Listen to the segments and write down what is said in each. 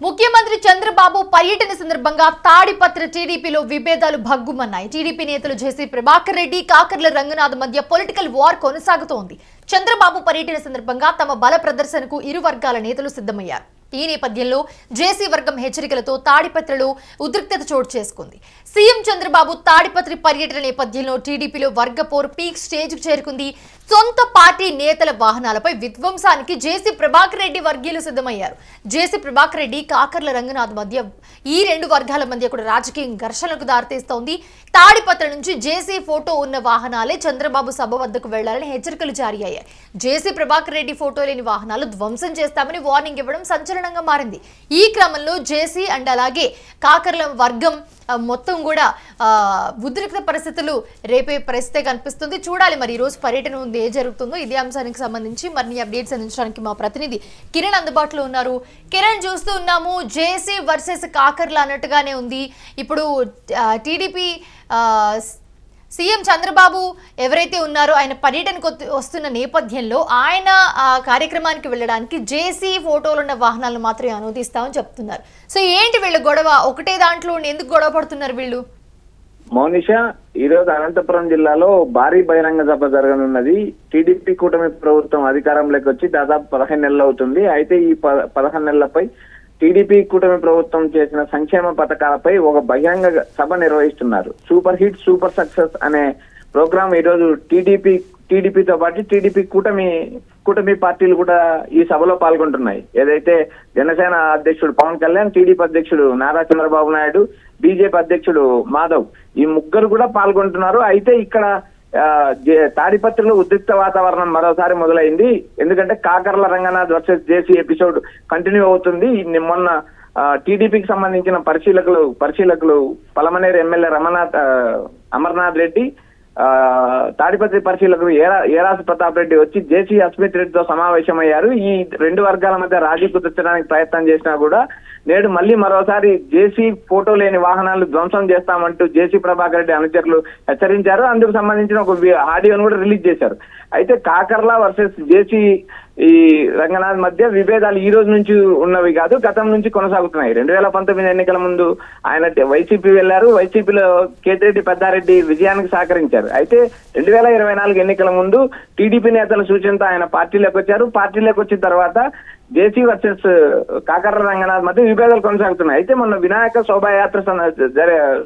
ముఖ్యమంత్రి చంద్రబాబు పర్యటన సందర్భంగా తాడిపత్రి టీడీపీలో విభేదాలు భగ్గుమన్నాయి. టీడీపీ నేతలు జేసీ ప్రభాకర్ రెడ్డి, కాకర్ల రంగనాథ్ మధ్య పొలిటికల్ వార్ కొనసాగుతోంది. చంద్రబాబు పర్యటన సందర్భంగా తమ బల ప్రదర్శనకు ఇరు వర్గాల నేతలు సిద్ధమయ్యారు. ఈ నేపథ్యంలో జేసీ వర్గం హెచ్చరికలతో తాడిపత్రిలో ఉద్రిక్తత చోటు చేసుకుంది. సీఎం చంద్రబాబు తాడిపత్రి పర్యటన నేపథ్యంలో టీడీపీలో వర్గ పోరు పీక్ స్టేజ్కు చేరుకుంది. సొంత పార్టీ నేతల వాహనాలపై విధ్వంసానికి జేసీ ప్రభాకర్ రెడ్డి వర్గీయులు సిద్ధమయ్యారు. జేసీ ప్రభాకర్ రెడ్డి, కాకర్ల రంగనాథ్ మధ్య ఈ రెండు వర్గాల మధ్య కూడా రాజకీయ ఘర్షణలకు దారితీస్తోంది. తాడిపత్రి నుంచి జేసీ ఫోటో ఉన్న వాహనాలే చంద్రబాబు సభ వద్దకు వెళ్లాలని హెచ్చరికలు జారీ అయ్యాయి. జేసీ ప్రభాకర్ రెడ్డి ఫోటో లేని వాహనాలు ధ్వంసం చేస్తామని వార్నింగ్ ఇవ్వడం సంచలనంగా మారింది. ఈ క్రమంలో జేసీ అండ్ అలాగే కాకర్ల వర్గం మొత్తం కూడా ఉద్రిక్త పరిస్థితులు రేపే పరిస్థితే కనిపిస్తుంది. చూడాలి మరి ఈ రోజు పర్యటన ఉంది, ఏ జరుగుతుందో. ఇదే అంశానికి సంబంధించి మరిన్ని అప్డేట్స్ అందించడానికి మా ప్రతినిధి కిరణ్ అందుబాటులో ఉన్నారు. కిరణ్, చూస్తూ ఉన్నాము జేసీ వర్సెస్ కాకర్ల అన్నట్టుగానే ఉంది. ఇప్పుడు టీడీపీ సీఎం చంద్రబాబు ఎవరైతే ఉన్నారో ఆయన పర్యటనకు వస్తున్న నేపథ్యంలో ఆయన కార్యక్రమానికి వెళ్ళడానికి జేసీ ఫోటోలున్న వాహనాలను మాత్రమే అనుమతిస్తామని చెప్తున్నారు. సో ఏంటి వీళ్ళు గొడవ? ఒకటే దాంట్లో ఎందుకు గొడవ పడుతున్నారు వీళ్ళు? మౌనిష, ఈ రోజు అనంతపురం జిల్లాలో భారీ బహిరంగ సభ జరగనున్నది. టీడీపీ కూటమి ప్రభుత్వం అధికారంలోకి వచ్చి దాదాపు 15 నెలలు అవుతుంది. అయితే ఈ 15 నెలలపై టీడీపీ కూటమి ప్రభుత్వం చేసిన సంక్షేమ పథకాలపై ఒక బహిరంగ సభ నిర్వహిస్తున్నారు. సూపర్ హిట్ సూపర్ సక్సెస్ అనే ప్రోగ్రామ్ ఈ రోజు టీడీపీతో పాటు టీడీపీ కూటమి పార్టీలు కూడా ఈ సభలో పాల్గొంటున్నాయి. ఏదైతే జనసేన అధ్యక్షుడు పవన్ కళ్యాణ్, టీడీపీ అధ్యక్షుడు నారా చంద్రబాబు నాయుడు, బీజేపీ అధ్యక్షుడు మాధవ్, ఈ ముగ్గురు కూడా పాల్గొంటున్నారు. అయితే ఇక్కడ తాడిపత్రిలో ఉద్రిక్త వాతావరణం మరోసారి మొదలైంది. ఎందుకంటే కాకర్ల రంగనాథ్ వర్సెస్ జేసీ ఎపిసోడ్ కంటిన్యూ అవుతుంది. మొన్న టీడీపీకి సంబంధించిన పరిశీలకులు పలమనేరు ఎమ్మెల్యే అమర్నాథ్ రెడ్డి, తాడిపత్రి పరిశీలకులు ఏరాసి ప్రతాప్ రెడ్డి వచ్చి జేసీ అస్మిత్ రెడ్డితో సమావేశమయ్యారు. ఈ రెండు వర్గాల మధ్య రాజీ కుదర్చడానికి ప్రయత్నం చేసినా కూడా నేడు మళ్ళీ మరోసారి జేసీ ఫోటో లేని వాహనాలు ధ్వంసం చేస్తామంటూ జేసీ ప్రభాకర్ రెడ్డి అనుచరులు హెచ్చరించారు. అందుకు సంబంధించిన ఒక ఆడియోను కూడా రిలీజ్ చేశారు. అయితే కాకర్ల వర్సెస్ జేసీ ఈ రంగనాథ్ మధ్య విభేదాలు ఈ రోజు నుంచి ఉన్నవి కాదు, గతం నుంచి కొనసాగుతున్నాయి. 2019 ఎన్నికల ముందు ఆయన వైసీపీ వెళ్లారు. వైసీపీలో కేతిరెడ్డి పెద్దారెడ్డి విజయానికి సహకరించారు. అయితే 2024 ఎన్నికల ముందు టీడీపీ నేతల సూచనతో ఆయన పార్టీలోకి వచ్చారు. పార్టీలోకి వచ్చిన తర్వాత జేసీ వర్సెస్ కాకర్ల రంగనాథ్ మధ్య విభేదాలు కొనసాగుతున్నాయి. అయితే మొన్న వినాయక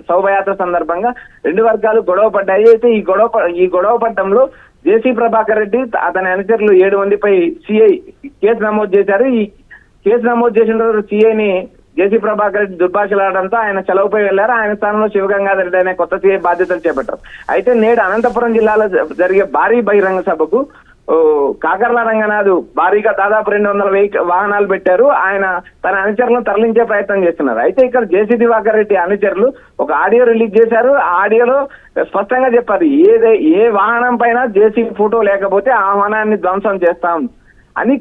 శోభయాత్ర సందర్భంగా రెండు వర్గాలు గొడవ పడ్డాయి. అయితే ఈ గొడవ పడ్డంలో జేసీ ప్రభాకర్ రెడ్డి అతని అనుచరులు 7 మందిపై సిఐ కేసు నమోదు చేశారు. ఈ కేసు నమోదు చేసిన రోజు సిఐని జేసీ ప్రభాకర్ రెడ్డి దుర్భాషలాడడంతో ఆయన సెలవుపై వెళ్లారు. ఆయన స్థానంలో శివగంగాధర్ రెడ్డి అనే కొత్త సిఐ బాధ్యతలు చేపట్టారు. అయితే నేడు అనంతపురం జిల్లాలో జరిగే భారీ బహిరంగ సభకు కాకర్ల రంగనాథ్ భారీగా దాదాపు 200 వాహనాలు పెట్టారు. ఆయన తన అనుచరులను తరలించే ప్రయత్నం చేస్తున్నారు. అయితే ఇక్కడ జేసీ దివాకర్ రెడ్డి అనుచరులు ఒక ఆడియో రిలీజ్ చేశారు. ఆ ఆడియోలో స్పష్టంగా చెప్పారు, ఏ వాహనం పైన జేసీ ఫోటో లేకపోతే ఆ వాహనాన్ని ధ్వంసం చేస్తాం అని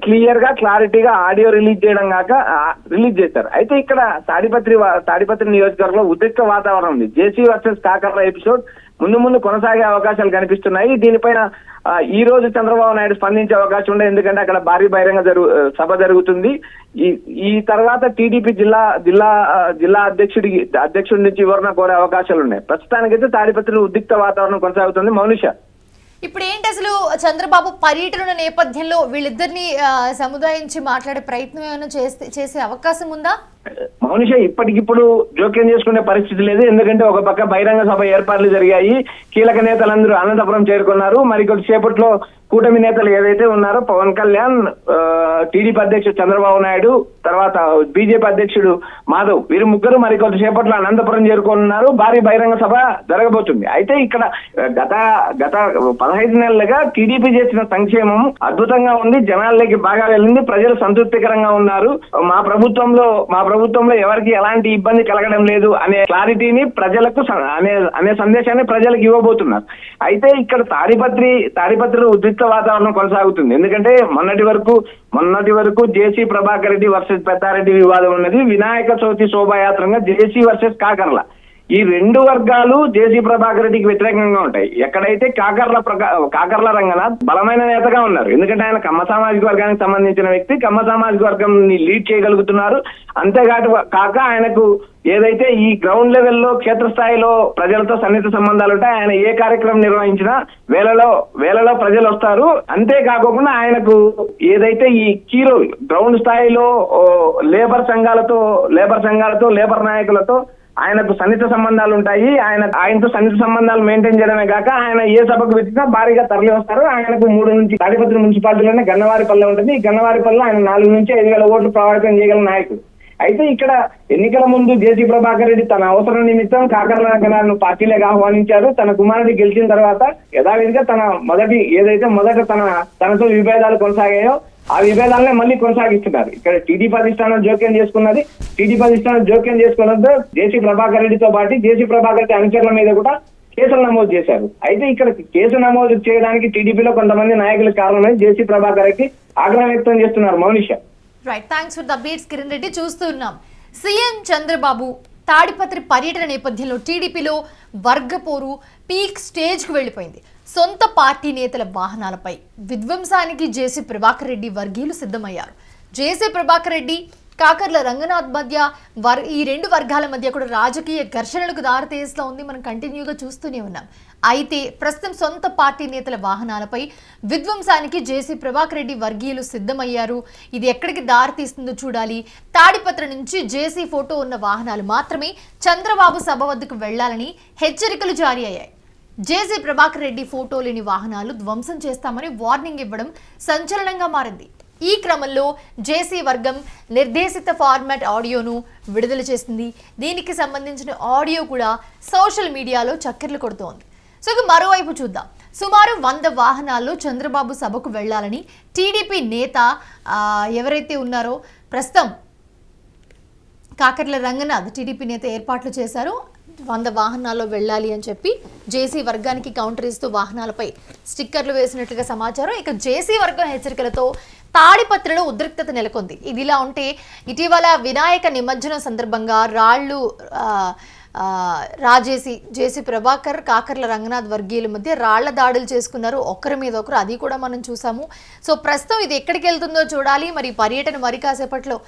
క్లారిటీగా ఆడియో రిలీజ్ చేశారు. అయితే ఇక్కడ తాడిపత్రి నియోజకవర్గంలో ఉద్రిక్త వాతావరణం ఉంది. జేసీ వర్సెస్ కాకర్ల ఎపిసోడ్ ముందు కొనసాగే అవకాశాలు కనిపిస్తున్నాయి. దీనిపైన ఈ రోజు చంద్రబాబు నాయుడు స్పందించే అవకాశం ఉండే, ఎందుకంటే అక్కడ భారీ బహిరంగ సభ జరుగుతుంది. ఈ తర్వాత టీడీపీ జిల్లా అధ్యక్షుడి నుంచి వివరణ కోరే అవకాశాలు ఉన్నాయి. ప్రస్తుతానికైతే తాడిపత్రిలో ఉద్రిక్త వాతావరణం కొనసాగుతుంది. మౌనిష, ఇప్పుడు ఏంటి అసలు చంద్రబాబు పర్యటన నేపథ్యంలో వీళ్ళిద్దరిని సముదాయించి మాట్లాడే ప్రయత్నం ఏమైనా చేసే అవకాశం ఉందా? మౌనిష, ఇప్పటికిప్పుడు జోక్యం చేసుకునే పరిస్థితి లేదు. ఎందుకంటే ఒక పక్క బహిరంగ సభ ఏర్పాట్లు జరిగాయి. కీలక నేతలందరూ అనంతపురం చేరుకున్నారు. మరికొద్ది సేపట్లో కూటమి నేతలు ఏదైతే ఉన్నారో పవన్ కళ్యాణ్, టీడీపీ అధ్యక్షుడు చంద్రబాబు నాయుడు, తర్వాత బీజేపీ అధ్యక్షుడు మాధవ్, వీరు ముగ్గురు మరికొద్ది సేపట్లో అనంతపురం చేరుకున్నారు. భారీ బహిరంగ సభ జరగబోతుంది. అయితే ఇక్కడ గత 15 నెలలుగా టీడీపీ చేసిన సంక్షేమం అద్భుతంగా ఉంది. జనాల్లోకి బాగా వెళ్ళింది. ప్రజలు సంతృప్తికరంగా ఉన్నారు. మా ప్రభుత్వంలో ఎవరికి ఎలాంటి ఇబ్బంది కలగడం లేదు అనే క్లారిటీని ప్రజలకు అనే సందేశాన్ని ప్రజలకు ఇవ్వబోతున్నారు. అయితే ఇక్కడ తాడిపత్రిలో ఉద్రిక్త వాతావరణం కొనసాగుతుంది. ఎందుకంటే మొన్నటి వరకు జేసీ ప్రభాకర్ రెడ్డి వర్సెస్ పెద్దారెడ్డి వివాదం ఉన్నది. వినాయక చవితి శోభాయాత్రంగా జేసీ వర్సెస్ కాకర్ల ఈ రెండు వర్గాలు జేసీ ప్రభాకర్ రెడ్డికి వ్యతిరేకంగా ఉంటాయి. ఎక్కడైతే కాకర్ల రంగనాథ్ బలమైన నేతగా ఉన్నారు, ఎందుకంటే ఆయన కమ్మ సామాజిక వర్గానికి సంబంధించిన వ్యక్తి, కమ్మ సామాజిక వర్గం లీడ్ చేయగలుగుతున్నారు. కాక ఆయనకు ఏదైతే ఈ గ్రౌండ్ లెవెల్లో క్షేత్రస్థాయిలో ప్రజలతో సన్నిహిత సంబంధాలు ఉంటాయి. ఆయన ఏ కార్యక్రమం నిర్వహించినా వేలలో ప్రజలు వస్తారు. అంతేకాకుండా ఆయనకు ఏదైతే ఈ కీరో గ్రౌండ్ స్థాయిలో లేబర్ సంఘాలతో లేబర్ నాయకులతో ఆయనకు సన్నిహిత సంబంధాలు ఉంటాయి. ఆయనతో సన్నిహిత సంబంధాలు మెయింటైన్ చేయడమే కాక ఆయన ఏ సభకు వచ్చినా భారీగా తరలి వస్తారు. ఆయనకు 3 నుంచి తాడిపత్రి మున్సిపాలిటీలోనే గన్నవారిపల్లె ఉంటుంది. ఈ గన్నవారిపల్లె ఆయన 4 నుంచి 5,000 ఓట్లు ప్రభావితం చేయగల నాయకుడు. అయితే ఇక్కడ ఎన్నికల ముందు జేసీ ప్రభాకర్ రెడ్డి తన అవసరం నిమిత్తం కాకర్ల రంగనాథ్ను పార్టీలోకి ఆహ్వానించారు. తన కుమారుడి గెలిచిన తర్వాత యథావిధిగా మొదట తనతో విభేదాలు కొనసాగాయో ఆ విభేదాలనే మళ్ళీ కొనసాగిస్తున్నారు. ఇక్కడ టీడీపీ అధిష్టానం జోక్యం చేసుకున్నదో జేసీ ప్రభాకర్ రెడ్డితో పాటు జేసీ ప్రభాకర్ రెడ్డి అనుచరుల మీద కూడా కేసులు నమోదు చేశారు. అయితే ఇక్కడ కేసు నమోదు చేయడానికి టీడీపీలో కొంతమంది నాయకులు కారణమై జేసీ ప్రభాకర్ రెడ్డి ఆగ్రహం వ్యక్తం చేస్తున్నారు. Mounisha, right, thanks for the updates Kiran Reddy. చూస్తున్నాం సీఎం చంద్రబాబు తాడిపత్రి పర్యటన నేపథ్యంలో టీడీపీలో వర్గపోరు పీక్ స్టేజ్కు వెళ్ళిపోయింది. సొంత పార్టీ నేతల వాహనాలపై విధ్వంసానికి జేసీ ప్రభాకర్ రెడ్డి వర్గీయులు సిద్ధమయ్యారు. జేసీ ప్రభాకర్ రెడ్డి కాకర్ల రంగనాథ్ మధ్య ఈ రెండు వర్గాల మధ్య కూడా రాజకీయ ఘర్షణలకు దారితీస్తూ ఉంది. మనం కంటిన్యూగా చూస్తూనే ఉన్నాం. అయితే ప్రస్తుతం సొంత పార్టీ నేతల వాహనాలపై విధ్వంసానికి జేసీ ప్రభాకర్ రెడ్డి వర్గీయులు సిద్ధమయ్యారు. ఇది ఎక్కడికి దారితీస్తుందో చూడాలి. తాడిపత్రి నుంచి జేసీ ఫోటో ఉన్న వాహనాలు మాత్రమే చంద్రబాబు సభ వద్దకు వెళ్లాలని హెచ్చరికలు జారీ అయ్యాయి. జేసీ ప్రభాకర్ రెడ్డి ఫోటో లేని వాహనాలు ధ్వంసం చేస్తామని వార్నింగ్ ఇవ్వడం సంచలనంగా మారింది. ఈ క్రమంలో జేసీ వర్గం నిర్దేశిత ఫార్మాట్ ఆడియోను విడుదల చేసింది. దీనికి సంబంధించిన ఆడియో కూడా సోషల్ మీడియాలో చక్కర్లు కొడుతోంది. సో ఇక మరోవైపు చూద్దాం. సుమారు 100 వాహనాల్లో చంద్రబాబు సభకు వెళ్లాలని టీడీపీ నేత ఎవరైతే ఉన్నారో ప్రస్తుతం కాకర్ల రంగనాథ్ టీడీపీ నేత ఏర్పాట్లు చేశారు. 100 వాహనాల్లో వెళ్ళాలి అని చెప్పి జేసీ వర్గానికి కౌంటర్ ఇస్తూ వాహనాలపై స్టిక్కర్లు వేసినట్లుగా సమాచారం. ఇక జేసీ వర్గం హెచ్చరికలతో తాడిపత్రిలో ఉద్రిక్తత నెలకొంది. ఇదిలా ఉంటే ఇటీవల వినాయక నిమజ్జనం సందర్భంగా జేసీ ప్రభాకర్ కాకర్ల రంగనాథ్ వర్గీయుల మధ్య రాళ్ల దాడులు చేసుకున్నారు, ఒకరి మీద ఒకరు. అది కూడా మనం చూసాము. సో ప్రస్తుతం ఇది ఎక్కడికి వెళ్తుందో చూడాలి. మరి పర్యటన మరి కాసేపట్లో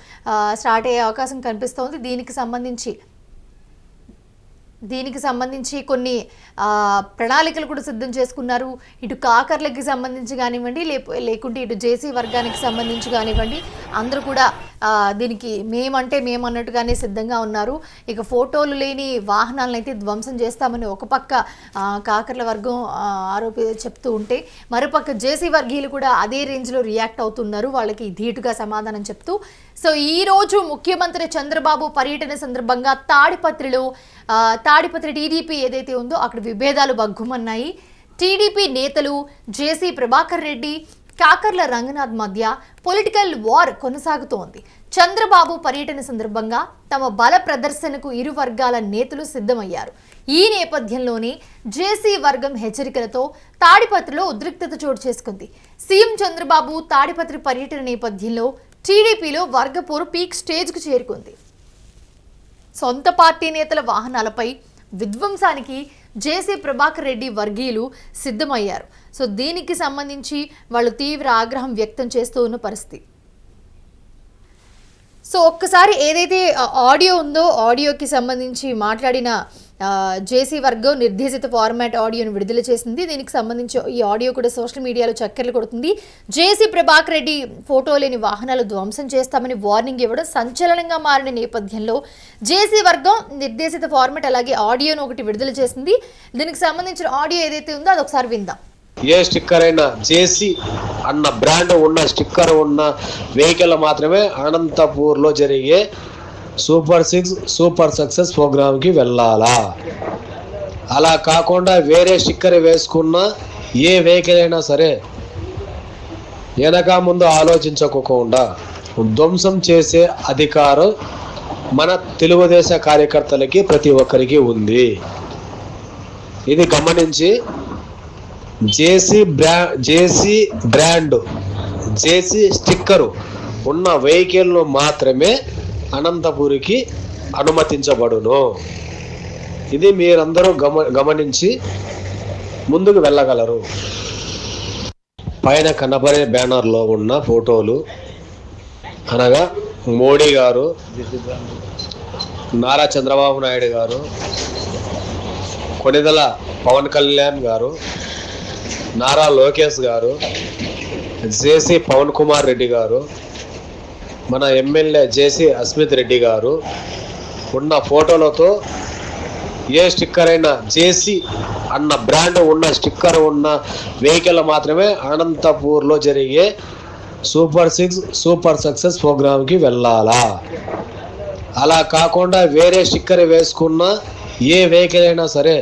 స్టార్ట్ అయ్యే అవకాశం కనిపిస్తోంది. దీనికి సంబంధించి కొన్ని ప్రణాళికలు కూడా సిద్ధం చేసుకున్నారు. ఇటు కాకర్లకి సంబంధించి కానివ్వండి, లేకుంటే ఇటు జేసీ వర్గానికి సంబంధించి కానివ్వండి, అందరూ కూడా దీనికి మేమన్నట్టుగానే సిద్ధంగా ఉన్నారు. ఇక ఫోటోలు లేని వాహనాలను అయితే ధ్వంసం చేస్తామని ఒక పక్క కాకర్ల వర్గం చెప్తూ ఉంటే, మరోపక్క జేసీ వర్గీయులు కూడా అదే రేంజ్లో రియాక్ట్ అవుతున్నారు, వాళ్ళకి ధీటుగా సమాధానం చెప్తూ. సో ఈరోజు ముఖ్యమంత్రి చంద్రబాబు పర్యటన సందర్భంగా తాడిపత్రి టీడీపీ ఏదైతే ఉందో అక్కడ విభేదాలు బగ్గుమన్నాయి. టీడీపీ నేతలు జేసీ ప్రభాకర్ రెడ్డి కాకర్ల రంగనాథ్ మధ్య పొలిటికల్ వార్ కొనసాగుతోంది. చంద్రబాబు పర్యటన సందర్భంగా తమ బల ప్రదర్శనకు ఇరు వర్గాల నేతలు సిద్ధమయ్యారు. ఈ నేపథ్యంలోనే జేసీ వర్గం హెచ్చరికలతో తాడిపత్రిలో ఉద్రిక్తత చోటు చేసుకుంది. సీఎం చంద్రబాబు తాడిపత్రి పర్యటన నేపథ్యంలో టీడీపీలో వర్గపోరు పీక్ స్టేజ్కు చేరుకుంది. సొంత పార్టీ నేతల వాహనాలపై విధ్వంసానికి జేసీ ప్రభాకర్ రెడ్డి వర్గీయులు సిద్ధమయ్యారు. సో దీనికి సంబంధించి వాళ్ళు తీవ్ర ఆగ్రహం వ్యక్తం చేస్తూ ఉన్న పరిస్థితి. సో ఒక్కసారి ఏదైతే ఆడియో ఉందో ఆడియోకి సంబంధించి మాట్లాడిన జేసీ వర్గం నిర్దేశిత ఫార్మాట్ ఆడియోను విడుదల చేసింది. దీనికి సంబంధించి ఈ ఆడియో కూడా సోషల్ మీడియాలో చక్కర్లు కొడుతుంది. జేసీ ప్రభాకర్ రెడ్డి ఫోటో లేని వాహనాలు ధ్వంసం చేస్తామని వార్నింగ్ ఇవ్వడం సంచలనంగా మారిన నేపథ్యంలో జేసీ వర్గం నిర్దేశిత ఫార్మాట్ అలాగే ఆడియోను ఒకటి విడుదల చేసింది. దీనికి సంబంధించిన ఆడియో ఏదైతే ఉందో అది ఒకసారి విందాం. ఏ స్టిక్కర్ అయినా జేసీ అన్న బ్రాండ్ ఉన్న స్టిక్కర్ ఉన్న వెహికల్ మాత్రమే అనంతపూర్లో జరిగే సూపర్ 6 సూపర్ సక్సెస్ ప్రోగ్రామ్కి వెళ్ళాలా. అలా కాకుండా వేరే స్టిక్కర్ వేసుకున్న ఏ వెహికల్ అయినా సరే వెనక ముందు ఆలోచించకుండా ధ్వంసం చేసే అధికారం మన తెలుగుదేశం కార్యకర్తలకి ప్రతి ఒక్కరికి ఉంది. ఇది గమనించి జేసీ బ్రాండ్ జేసీ స్టిక్కరు ఉన్న వెహికల్ను మాత్రమే అనంతపూర్కి అనుమతించబడును. ఇది మీరందరూ గమనించి ముందుకు వెళ్ళగలరు. పైన కనబడే బ్యానర్లో ఉన్న ఫోటోలు అనగా మోడీ గారు, నారా చంద్రబాబు నాయుడు గారు, కొణిదెల పవన్ కళ్యాణ్ గారు, నారా లోకేష్ గారు, జేసీ పవన్ కుమార్ రెడ్డి గారు, మన ఎమ్మెల్యే జేసీ అస్మిత్ రెడ్డి గారు ఉన్న ఫోటోలతో ఏ స్టిక్కర్ అయినా జేసీ అన్న బ్రాండ్ ఉన్న స్టిక్కర్ ఉన్న వెహికల్ మాత్రమే అనంతపూర్లో జరిగే సూపర్ 6 సూపర్ సక్సెస్ ప్రోగ్రాంకి వెళ్ళాలా. అలా కాకుండా వేరే స్టిక్కర్ వేసుకున్న ఏ వెహికల్ అయినా సరే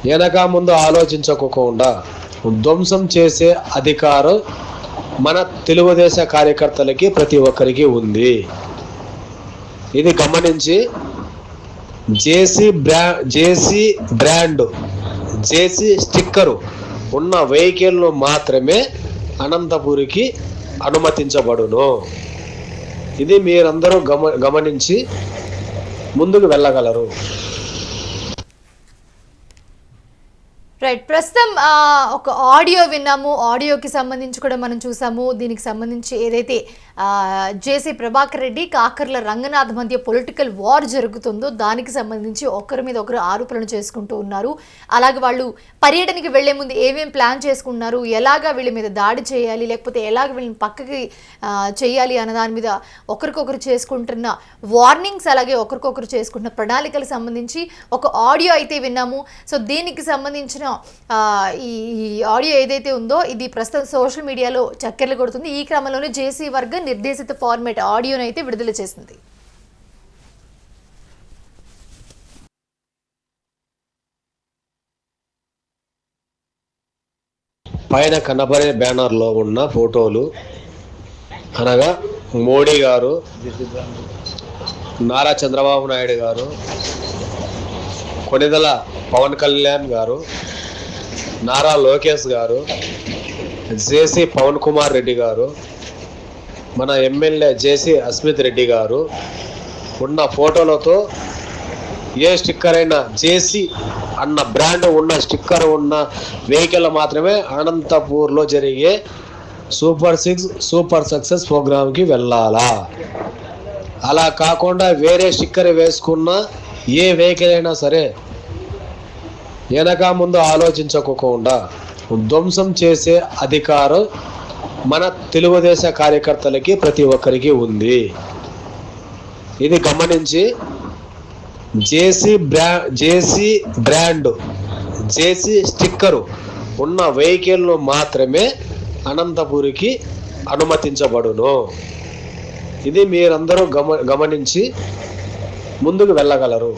వెనక ముందు ఆలోచించకుండా ధ్వంసం చేసే అధికారం మన తెలుగుదేశం కార్యకర్తలకి ప్రతి ఒక్కరికి ఉంది. ఇది గమనించి జేసీ బ్రాండ్ జేసీ స్టిక్కరు ఉన్న వెహికల్ను మాత్రమే అనంతపూర్కి అనుమతించబడును. ఇది మీరందరూ గమనించి ముందుకు వెళ్ళగలరు. రైట్, ప్రస్తుతం ఒక ఆడియో విన్నాము. ఆడియోకి సంబంధించి కూడా మనం చూసాము. దీనికి సంబంధించి ఏదైతే జేసీ ప్రభాకర్ రెడ్డి కాకర్ల రంగనాథ్ మధ్య పొలిటికల్ వార్ జరుగుతుందో దానికి సంబంధించి ఒకరి మీద ఒకరు ఆరోపణలు చేసుకుంటూ ఉన్నారు. అలాగే వాళ్ళు పర్యటనకి వెళ్లే ముందు ఏమేం ప్లాన్ చేసుకున్నారు, ఎలాగా వీళ్ళ మీద దాడి చేయాలి, లేకపోతే ఎలాగ వీళ్ళని పక్కకి చేయాలి అన్న దాని మీద ఒకరికొకరు చేసుకుంటున్న వార్నింగ్స్, అలాగే ఒకరికొకరు చేసుకుంటున్న ప్రణాళికలకు సంబంధించి ఒక ఆడియో అయితే విన్నాము. సో దీనికి సంబంధించిన ఈ ఆడియో ఏదైతే ఉందో ఇది ప్రస్తుతం సోషల్ మీడియాలో చక్కర్లు కొడుతుంది. ఈ క్రమంలోనే జేసీ వర్గం నిర్దేశిత ఫార్మేట్ ఆడియోను అయితే విడుదల చేసింది. పైన కనబడే బ్యానర్లో ఉన్న ఫోటోలు అనగా మోడీ గారు, నారా చంద్రబాబు నాయుడు గారు, కొణిదెల పవన్ కళ్యాణ్ గారు, నారా లోకేష్ గారు, జేసీ పవన్ కుమార్ రెడ్డి గారు, మన ఎమ్మెల్యే జేసీ అస్మిత్ రెడ్డి గారు ఉన్న ఫోటోలతో ఏ స్టిక్కర్ అయినా జేసీ అన్న బ్రాండ్ ఉన్న స్టిక్కర్ ఉన్న వెహికల్ మాత్రమే అనంతపూర్లో జరిగే సూపర్ 6 సూపర్ సక్సెస్ ప్రోగ్రాంకి వెళ్ళాలా. అలా కాకుండా వేరే స్టిక్కర్ వేసుకున్న ఏ వెహికల్ అయినా సరే వెనక ముందు ఆలోచించకుండా ధ్వంసం చేసే అధికారం మన తెలుగుదేశం కార్యకర్తలకి ప్రతి ఒక్కరికి ఉంది. ఇది గమనించి జేసీ బ్రాండ్ జేసీ స్టిక్కరు ఉన్న వెహికల్ను మాత్రమే అనంతపూర్కి అనుమతించబడును. ఇది మీరందరూ గమనించి ముందుకు వెళ్ళగలరు.